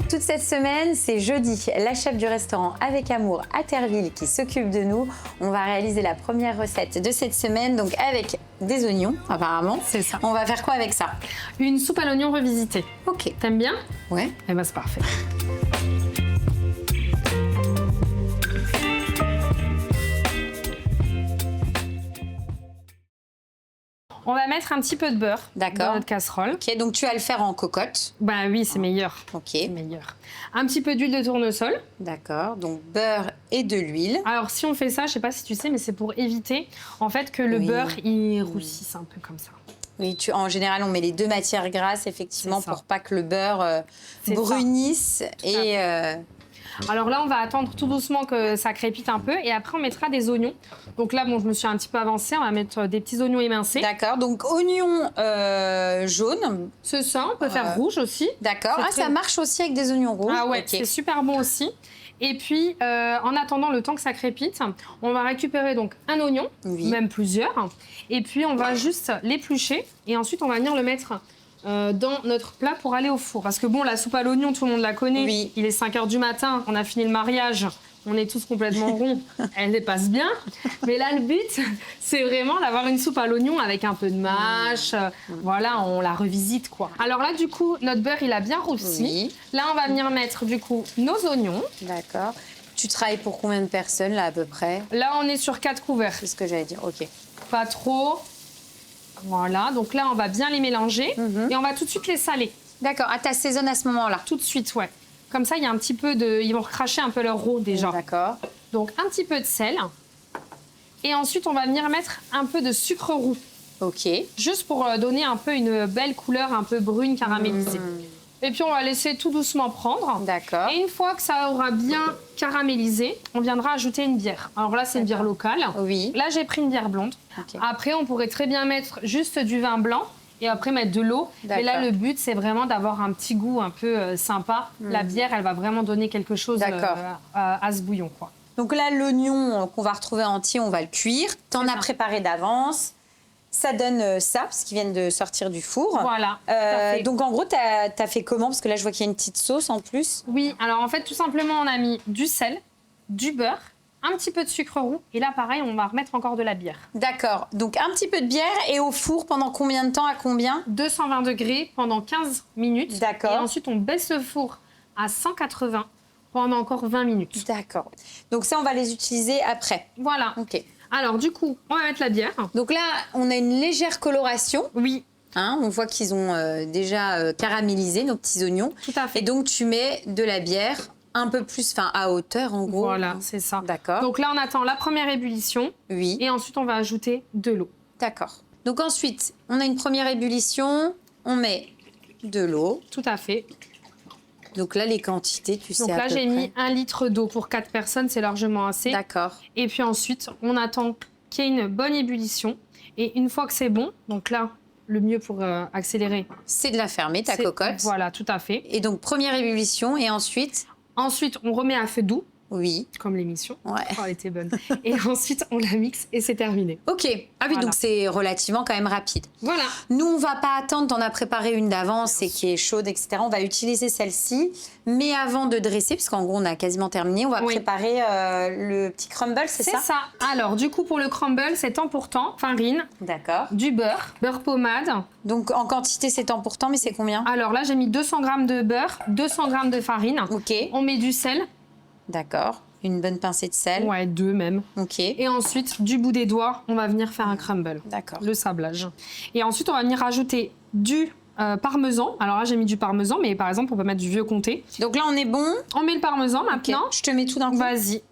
Toute cette semaine, c'est jeudi, la chef du restaurant Avec Amour à Terreville qui s'occupe de nous. On va réaliser la première recette de cette semaine, donc avec des oignons, apparemment. C'est ça. On va faire quoi avec ça? Une soupe à l'oignon revisitée. Ok. T'aimes bien? Ouais. Eh ben c'est parfait. On va mettre un petit peu de beurre dans notre casserole. Ok, donc tu vas le faire en cocotte. Bah oui, c'est meilleur. Ok. C'est meilleur. Un petit peu d'huile de tournesol. D'accord, donc beurre et de l'huile. Alors si on fait ça, je sais pas si tu sais, mais c'est pour éviter en fait que le beurre il roussisse un peu comme ça. Oui, en général, on met les deux matières grasses, effectivement, pour pas que le beurre brunisse. Alors là, on va attendre tout doucement que ça crépite un peu et après, on mettra des oignons. Donc là, bon, je me suis un petit peu avancée. On va mettre des petits oignons émincés. D'accord, donc oignons jaunes. C'est ça, on peut faire rouge aussi. D'accord, ça marche aussi avec des oignons rouges. Ah ouais, c'est super bon aussi. Et puis, en attendant le temps que ça crépite, on va récupérer donc un oignon, même plusieurs. Et puis, on va juste l'éplucher et ensuite, on va venir le mettre dans notre plat pour aller au four. Parce que bon, la soupe à l'oignon, tout le monde la connaît. Oui. Il est 5 h du matin, on a fini le mariage, on est tous complètement ronds. Elle dépasse bien. Mais là, le but, c'est vraiment d'avoir une soupe à l'oignon avec un peu de mâche. Voilà, on la revisite, quoi. Alors là, du coup, notre beurre, il a bien roussi. Oui. Là, on va venir mettre, du coup, nos oignons. D'accord. Tu travailles pour combien de personnes, là, à peu près? Là, on est sur 4 couverts. C'est ce que j'allais dire, ok. Pas trop. Voilà, donc là, on va bien les mélanger et on va tout de suite les saler. D'accord, tu assaisonnes à ce moment-là? Tout de suite, ouais. Comme ça, il y a un petit peu de... Ils vont recracher un peu leur eau déjà. D'accord. Donc, un petit peu de sel. Et ensuite, on va venir mettre un peu de sucre roux. Ok. Juste pour donner un peu une belle couleur un peu brune caramélisée. Et puis, on va laisser tout doucement prendre. D'accord. Et une fois que ça aura bien caramélisé, on viendra ajouter une bière. Alors là, c'est une bière locale. Oui. Là, j'ai pris une bière blonde. Okay. Après, on pourrait très bien mettre juste du vin blanc et après mettre de l'eau. Mais là, le but, c'est vraiment d'avoir un petit goût un peu sympa. La bière, elle va vraiment donner quelque chose à ce bouillon, quoi. Donc là, l'oignon qu'on va retrouver entier, on va le cuire. T'en as préparé d'avance. Ça donne ça, parce qu'ils viennent de sortir du four. Voilà. Donc en gros, t'as fait comment? Parce que là, je vois qu'il y a une petite sauce en plus. Oui, alors en fait, tout simplement, on a mis du sel, du beurre, un petit peu de sucre roux. Et là, pareil, on va remettre encore de la bière. D'accord. Donc un petit peu de bière et au four pendant combien de temps? À combien? 220 degrés pendant 15 minutes. D'accord. Et ensuite, on baisse le four à 180 pendant encore 20 minutes. D'accord. Donc ça, on va les utiliser après. Voilà. Ok. Alors, du coup, on va mettre la bière. Donc là, on a une légère coloration. Oui. Hein, on voit qu'ils ont déjà caramélisé nos petits oignons. Tout à fait. Et donc, tu mets de la bière un peu plus, enfin, à hauteur, en gros. Voilà, c'est ça. D'accord. Donc là, on attend la première ébullition. Oui. Et ensuite, on va ajouter de l'eau. D'accord. Donc ensuite, on a une première ébullition. On met de l'eau. Tout à fait. Donc là, les quantités, tu sais à peu près. Donc là, j'ai mis 1 litre d'eau pour 4 personnes, c'est largement assez. D'accord. Et puis ensuite, on attend qu'il y ait une bonne ébullition. Et une fois que c'est bon, donc là, le mieux pour accélérer, c'est de la fermer, ta cocotte. Voilà, tout à fait. Et donc, première ébullition, et ensuite? Ensuite, on remet à feu doux. Oui. Comme l'émission. Ouais. Oh, elle était bonne. Et ensuite, on la mixe et c'est terminé. Ok. Ah oui, voilà. Donc c'est relativement quand même rapide. Voilà. Nous, on va pas attendre, t'en as préparé une d'avance et qui est chaude, etc. On va utiliser celle-ci. Mais avant de dresser, parce qu'en gros, on a quasiment terminé, on va préparer le petit crumble, c'est ça? C'est ça. Alors, du coup, pour le crumble, c'est temps pour temps, farine. D'accord. Du beurre, beurre pommade. Donc, en quantité, c'est temps pour temps, mais c'est combien? Alors là, j'ai mis 200 g de beurre, 200 g de farine. Ok. On met du sel. D'accord. Une bonne pincée de sel. Ouais, 2 même. Ok. Et ensuite, du bout des doigts, on va venir faire un crumble. D'accord. Le sablage. Et ensuite, on va venir rajouter du parmesan. Alors là, j'ai mis du parmesan, mais par exemple, on peut mettre du vieux comté. Donc là, on est bon. On met le parmesan maintenant. Okay. Je te mets tout d'un coup. Vas-y.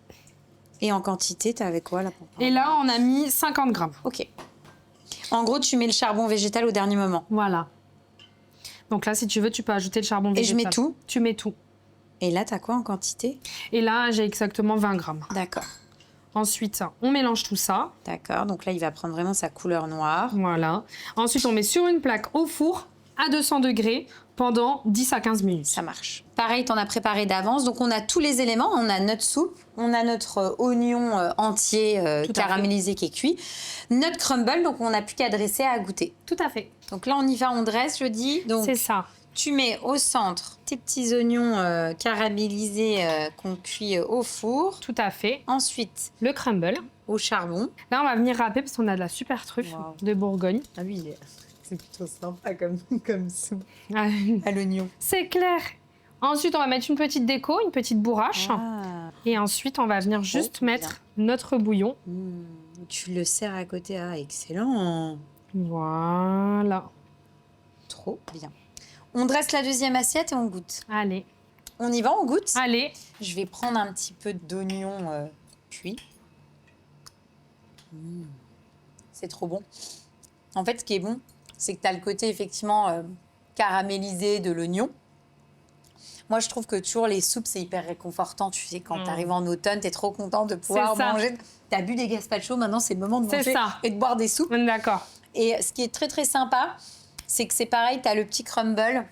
Et en quantité, t'as avec quoi là? Et là, on a mis 50 g. Ok. En gros, tu mets le charbon végétal au dernier moment. Voilà. Donc là, si tu veux, tu peux ajouter le charbon végétal. Et je mets tout? Tu mets tout. Et là, t'as quoi en quantité? Et là, j'ai exactement 20 g. D'accord. Ensuite, on mélange tout ça. D'accord. Donc là, il va prendre vraiment sa couleur noire. Voilà. Ensuite, on met sur une plaque au four à 200 degrés pendant 10 à 15 minutes. Ça marche. Pareil, t'en as préparé d'avance. Donc, on a tous les éléments. On a notre soupe, on a notre oignon entier caramélisé qui est cuit, notre crumble. Donc, on n'a plus qu'à dresser, à goûter. Tout à fait. Donc là, on y va, on dresse, je dis. C'est ça. Tu mets au centre tes petits oignons caramélisés qu'on cuit au four. Tout à fait. Ensuite, le crumble. Au charbon. Là, on va venir râper parce qu'on a de la super truffe de Bourgogne. Ah oui, c'est plutôt sympa comme soupe Ah, à l'oignon. c'est clair. Ensuite, on va mettre une petite déco, une petite bourrache. Ah. Et ensuite, on va venir juste mettre notre bouillon. Tu le sers à côté. Ah, excellent. Voilà. Trop bien. On dresse la deuxième assiette et on goûte. Allez. On y va, on goûte? Allez. Je vais prendre un petit peu d'oignon cuit. C'est trop bon. En fait, ce qui est bon, c'est que tu as le côté effectivement caramélisé de l'oignon. Moi, je trouve que toujours les soupes, c'est hyper réconfortant. Tu sais, quand tu arrives en automne, tu es trop content de pouvoir manger. Tu as bu des gazpachos, maintenant c'est le moment de manger et de boire des soupes. D'accord. Et ce qui est très très sympa, c'est que c'est pareil, tu as le petit crumble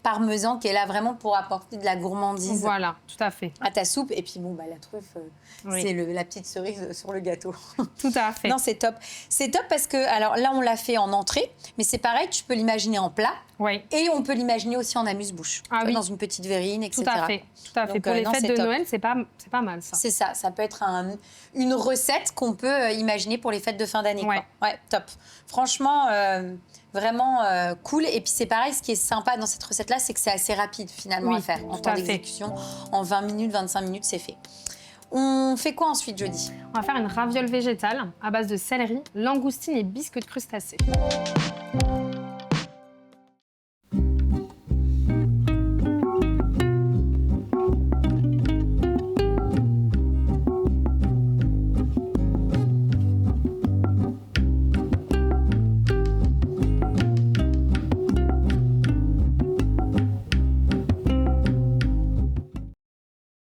parmesan qui est là vraiment pour apporter de la gourmandise. Voilà, tout à fait. À ta soupe. Et puis bon, la truffe, c'est la petite cerise sur le gâteau. Tout à fait. Non, c'est top. C'est top parce que, alors là, on l'a fait en entrée, mais c'est pareil, tu peux l'imaginer en plat. Oui. Et on peut l'imaginer aussi en amuse-bouche. Ah oui. Dans une petite verrine, etc. Tout à fait. Tout à fait. Donc, pour les fêtes de top. Noël, c'est pas mal ça. C'est ça. Ça peut être une recette qu'on peut imaginer pour les fêtes de fin d'année. Ouais. Ouais, top. Franchement, vraiment cool. Et puis c'est pareil, ce qui est sympa dans cette recette-là, c'est que c'est assez rapide finalement à faire. En temps d'exécution, en 20 minutes, 25 minutes, c'est fait. On fait quoi ensuite, Jody? On va faire une raviole végétale à base de céleri, langoustine et biscuits de crustacés.